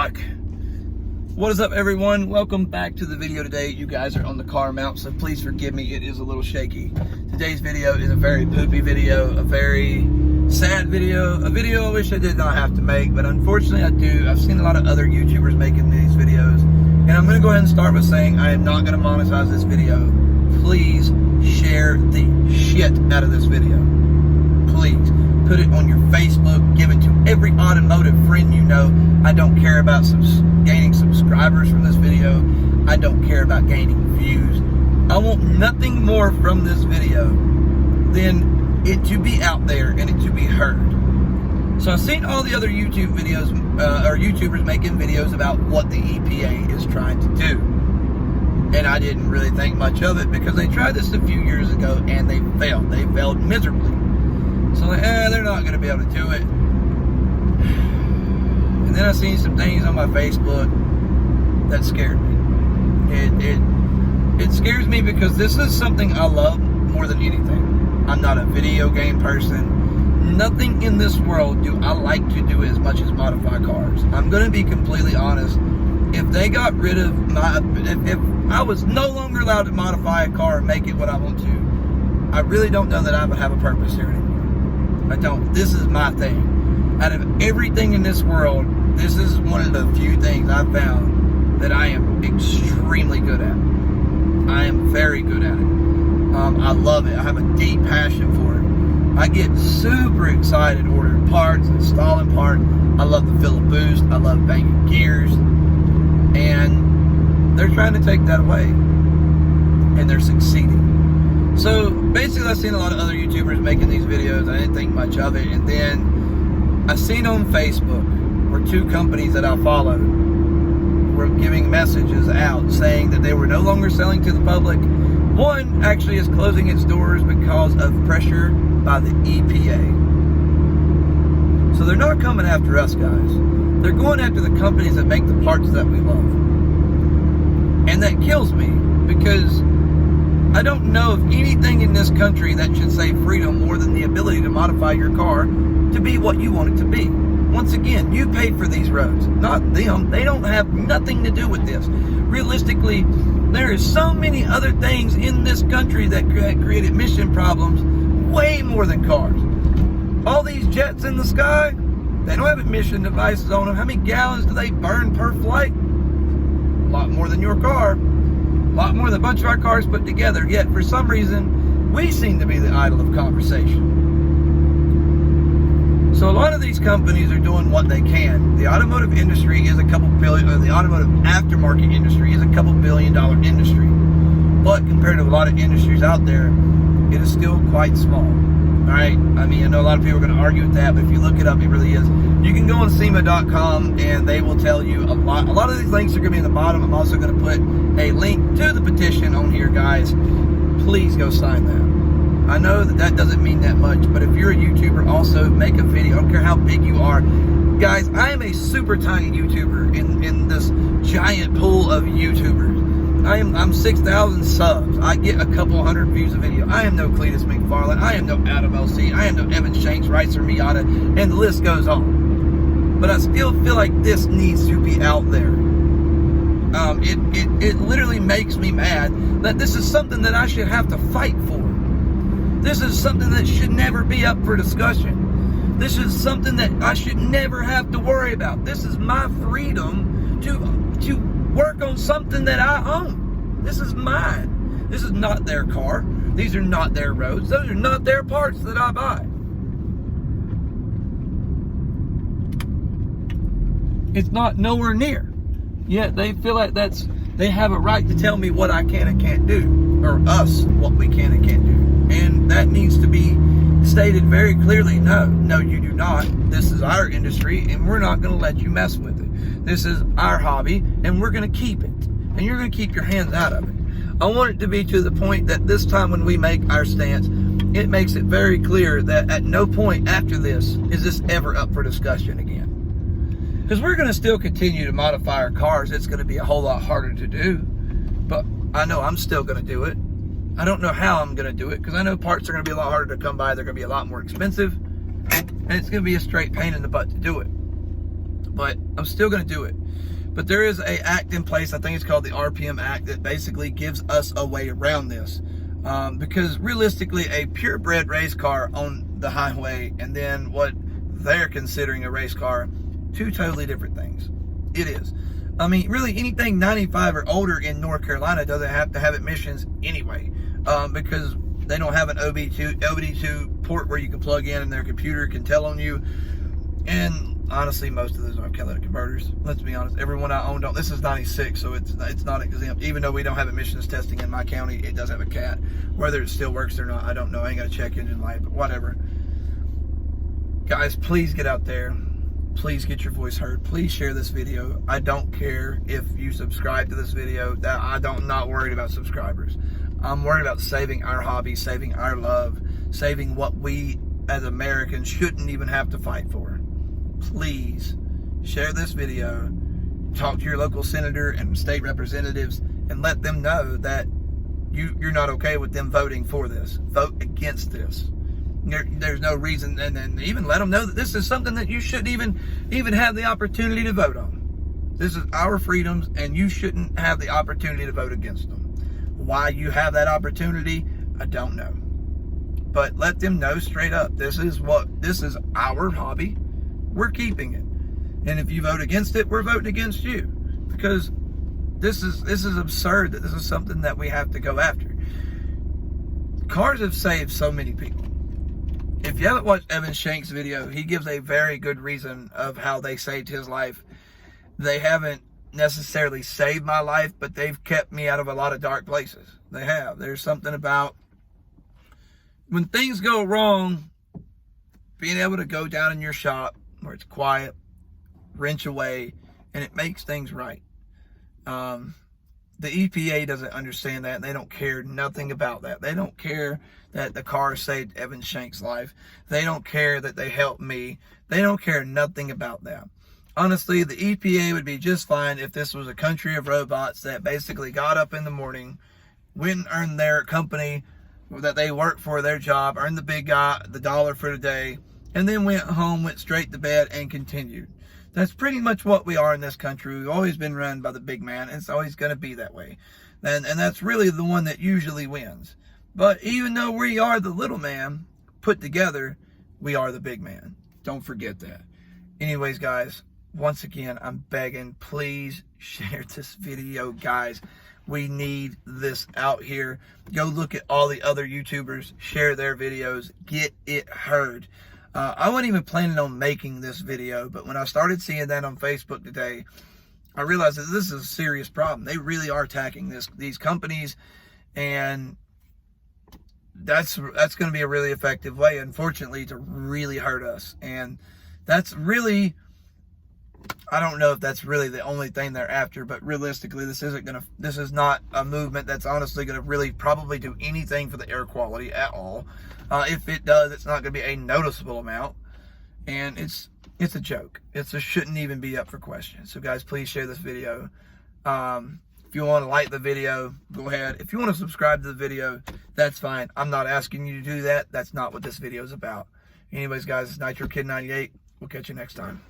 What is up, everyone? Welcome back to the video today. You guys are on the car mount, so please forgive me, it is a little shaky. Today's video is a very poopy video, a very sad video, a video I wish I did not have to make, but unfortunately I do. I've seen a lot of other YouTubers making these videos, and I'm going to go ahead and start by saying I am not going to monetize this video. Please share the shit out of this video. Please put it on your Facebook, give it to every automotive friend you know. I don't care about gaining subscribers from this video. I don't care about gaining views. I want nothing more from this video than it to be out there and it to be heard. So I've seen all the other YouTube videos, or YouTubers making videos about what the EPA is trying to do. And I didn't really think much of it because they tried this a few years ago and they failed. They failed miserably. So like, they're not going to be able to do it. And then I seen some things on my Facebook that scared me. It scares me because this is something I love more than anything. I'm not a video game person. Nothing in this world do I like to do as much as modify cars. I'm going to be completely honest. If they got rid of if I was no longer allowed to modify a car and make it what I want to, I really don't know that I would have a purpose here anymore. I don't. This is my thing. Out of everything in this world, this is one of the few things I've found that I am extremely good at. I am very good at it. I love it. I have a deep passion for it. I get super excited ordering parts, installing parts. I love the feel of boost. I love banging gears. And they're trying to take that away. And they're succeeding. So basically I've seen a lot of other YouTubers making these videos. I didn't think much of it. And then I seen on Facebook where two companies that I followed were giving messages out saying that they were no longer selling to the public. One actually is closing its doors because of pressure by the EPA. So they're not coming after us, guys. They're going after the companies that make the parts that we love. And that kills me because I don't know of anything in this country that should say freedom more than the ability to modify your car to be what you want it to be. Once again, you paid for these roads, not them. They don't have nothing to do with this. Realistically, there is so many other things in this country that create emission problems way more than cars. All these jets in the sky, they don't have emission devices on them. How many gallons do they burn per flight? A lot more than your car. A lot more than a bunch of our cars put together. Yet, for some reason, we seem to be the idol of conversation. So a lot of these companies are doing what they can. The automotive industry is a couple billion, or the automotive aftermarket industry is a couple $1 billion industry. But compared to a lot of industries out there, it is still quite small. Alright, I mean, I know a lot of people are going to argue with that, but if you look it up, it really is. You can go on SEMA.com and they will tell you a lot. A lot of these links are going to be in the bottom. I'm also going to put a link to the petition on here, guys. Please go sign that. I know that doesn't mean that much, but if you're a YouTuber, also make a video. I don't care how big you are. Guys, I am a super tiny YouTuber in this giant pool of YouTubers. I'm 6,000 subs. I get a couple hundred views a video. I am no Cletus McFarland. I am no Adam LC. I am no Evan Shanks, Ricer Miata, and the list goes on. But I still feel like this needs to be out there. It literally makes me mad that this is something that I should have to fight for. This is something that should never be up for discussion. This is something that I should never have to worry about. This is my freedom to work on something that I own. This is mine. This is not their car. These are not their roads. Those are not their parts that I buy. It's not nowhere near. Yet they feel like they have a right to tell me what I can and can't do, or us what we can and can't do. And that needs to be stated very clearly. No, you do not. This is our industry, and we're not going to let you mess with it. This is our hobby, and we're going to keep it. And you're going to keep your hands out of it. I want it to be to the point that this time when we make our stance, it makes it very clear that at no point after this is this ever up for discussion again. Because we're going to still continue to modify our cars. It's going to be a whole lot harder to do. But I know I'm still going to do it. I don't know how I'm going to do it because I know parts are going to be a lot harder to come by. They're going to be a lot more expensive. And it's going to be a straight pain in the butt to do it. But I'm still going to do it But there is a act in place, I think it's called the RPM Act, that basically gives us a way around this. Because realistically, a purebred race car on the highway and then what they're considering a race car, two totally different things. It is. I mean, really, anything 95 or older in North Carolina doesn't have to have emissions anyway, because they don't have an OBD2 port where you can plug in and their computer can tell on you. And honestly, most of those are catalytic converters. Let's be honest. Everyone I own this is 96, so it's not exempt. Even though we don't have emissions testing in my county, it does have a CAT. Whether it still works or not, I don't know. I ain't got to check engine light, but whatever. Guys, please get out there. Please get your voice heard. Please share this video. I don't care if you subscribe to this video. I'm not worried about subscribers. I'm worried about saving our hobby, saving our love, saving what we as Americans shouldn't even have to fight for. Please share this video. Talk to your local senator and state representatives and let them know that you're not okay with them voting for this. Vote against this. There's no reason, and even let them know that this is something that you shouldn't even have the opportunity to vote on. This is our freedoms, and you shouldn't have the opportunity to vote against them. Why you have that opportunity, I don't know. But let them know straight up, this is our hobby. We're keeping it. And if you vote against it, we're voting against you. Because this is absurd that this is something that we have to go after. Cars have saved so many people. If you haven't watched Evan Shank's video, he gives a very good reason of how they saved his life. They haven't necessarily saved my life, but they've kept me out of a lot of dark places. They have. There's something about when things go wrong, being able to go down in your shop where it's quiet, wrench away, and it makes things right. The EPA doesn't understand that. They don't care nothing about that. They don't care that the car saved Evan Shank's life. They don't care that they helped me. They don't care nothing about that. Honestly, the EPA would be just fine if this was a country of robots that basically got up in the morning, went and earned their company that they work for, their job, earned the big guy the dollar for the day, and then went home, went straight to bed, and continued. That's pretty much what we are in this country. We've always been run by the big man, and it's always going to be that way. And that's really the one that usually wins. But even though we are the little man put together, we are the big man. Don't forget that. Anyways, guys, once again, I'm begging, please share this video, guys. We need this out here. Go look at all the other YouTubers, share their videos, get it heard. I wasn't even planning on making this video, but when I started seeing that on Facebook today, I realized that this is a serious problem. They really are attacking these companies, and that's going to be a really effective way, unfortunately, to really hurt us. And that's really, I don't know if that's really the only thing they're after, but realistically, this is not a movement that's honestly going to really probably do anything for the air quality at all. If it does, it's not going to be a noticeable amount, and it's a joke. It shouldn't even be up for question. So guys, please share this video. If you want to like the video, go ahead. If you want to subscribe to the video, that's fine. I'm not asking you to do that. That's not what this video is about. Anyways, guys, it's Nitro Kid 98. We'll catch you next time.